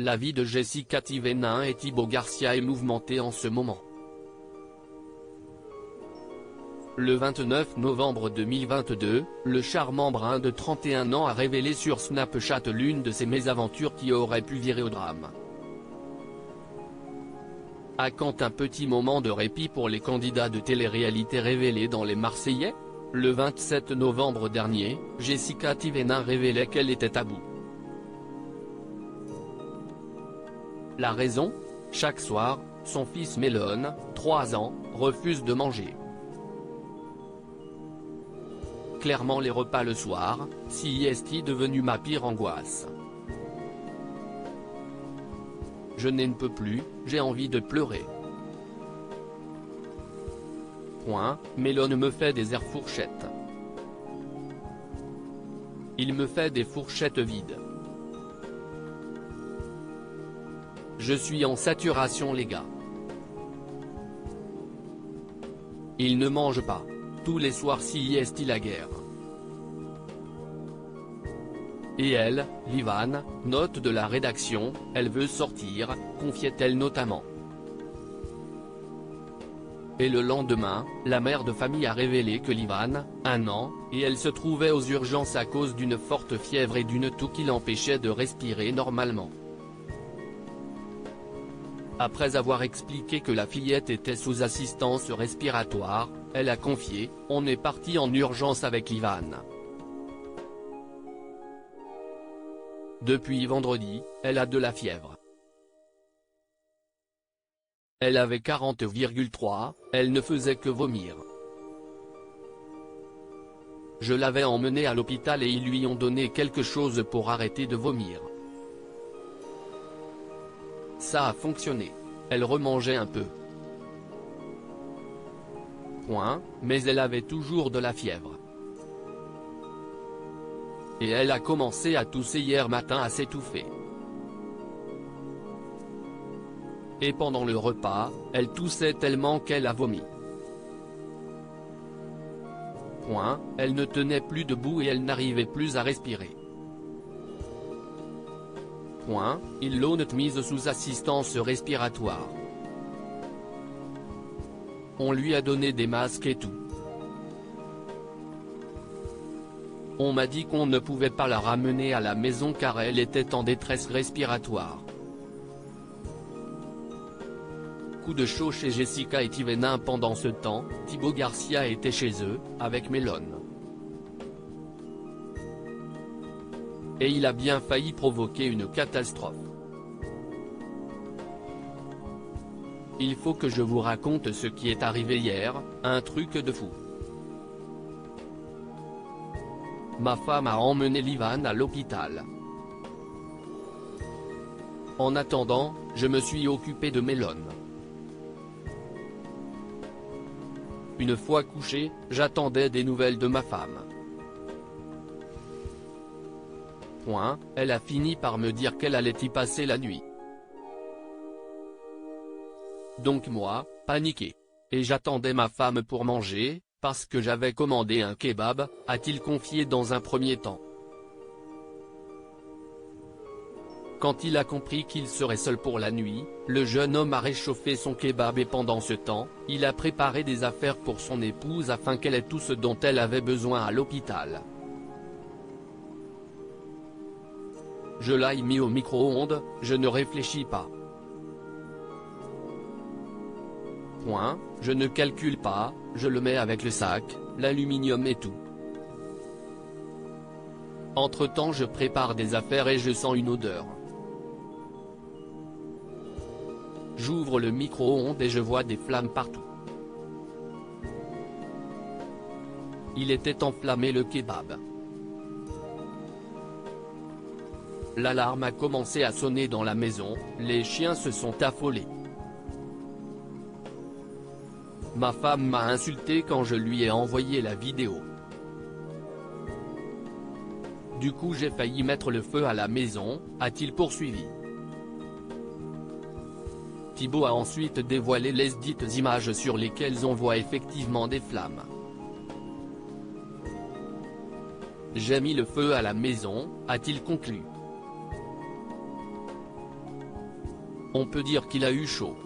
La vie de Jessica Thévenin et Thibaut Garcia est mouvementée en ce moment. Le 29 novembre 2022, le charmant brun de 31 ans a révélé sur Snapchat l'une de ses mésaventures qui aurait pu virer au drame. À quand un petit moment de répit pour les candidats de télé-réalité révélés dans Les Marseillais? Le 27 novembre dernier, Jessica Thévenin révélait qu'elle était à bout. La raison? Chaque soir, son fils Melon, 3 ans, refuse de manger. Clairement les repas le soir, si est devenu ma pire angoisse. Je n'en peux plus, j'ai envie de pleurer. Melon me fait des airs fourchettes. Il me fait des fourchettes vides. Je suis en saturation les gars. Il ne mange pas. Tous les soirs si est la guerre. Et elle, Livan, note de la rédaction, elle veut sortir, confiait-elle notamment. Et le lendemain, la mère de famille a révélé que Livan, 1 an, et elle se trouvait aux urgences à cause d'une forte fièvre et d'une toux qui l'empêchait de respirer normalement. Après avoir expliqué que la fillette était sous assistance respiratoire, elle a confié « On est parti en urgence avec Livan. Depuis vendredi, elle a de la fièvre. Elle avait 40,3, elle ne faisait que vomir. Je l'avais emmenée à l'hôpital et ils lui ont donné quelque chose pour arrêter de vomir. Ça a fonctionné. Elle remangeait un peu. Mais elle avait toujours de la fièvre. Et elle a commencé à tousser hier matin à s'étouffer. Et pendant le repas, elle toussait tellement qu'elle a vomi. Elle ne tenait plus debout et elle n'arrivait plus à respirer. Ils l'ont mise sous assistance respiratoire. On lui a donné des masques et tout. On m'a dit qu'on ne pouvait pas la ramener à la maison car elle était en détresse respiratoire. Coup de chaud chez Jessica et Thévenin pendant ce temps, Thibaut Garcia était chez eux, avec Melon. Et il a bien failli provoquer une catastrophe. Il faut que je vous raconte ce qui est arrivé hier, un truc de fou. Ma femme a emmené Livan à l'hôpital. En attendant, je me suis occupé de Melon. Une fois couché, j'attendais des nouvelles de ma femme. Elle a fini par me dire qu'elle allait y passer la nuit. Donc moi, paniqué. Et j'attendais ma femme pour manger, parce que j'avais commandé un kebab, a-t-il confié dans un premier temps. Quand il a compris qu'il serait seul pour la nuit, le jeune homme a réchauffé son kebab et pendant ce temps, il a préparé des affaires pour son épouse afin qu'elle ait tout ce dont elle avait besoin à l'hôpital. Je l'ai mis au micro-ondes, je ne réfléchis pas. Je ne calcule pas, je le mets avec le sac, l'aluminium et tout. Entre-temps je prépare des affaires et je sens une odeur. J'ouvre le micro-ondes et je vois des flammes partout. Il était enflammé le kebab. L'alarme a commencé à sonner dans la maison, les chiens se sont affolés. Ma femme m'a insulté quand je lui ai envoyé la vidéo. Du coup j'ai failli mettre le feu à la maison, a-t-il poursuivi. Thibaut a ensuite dévoilé les dites images sur lesquelles on voit effectivement des flammes. J'ai mis le feu à la maison, a-t-il conclu. On peut dire qu'il a eu chaud.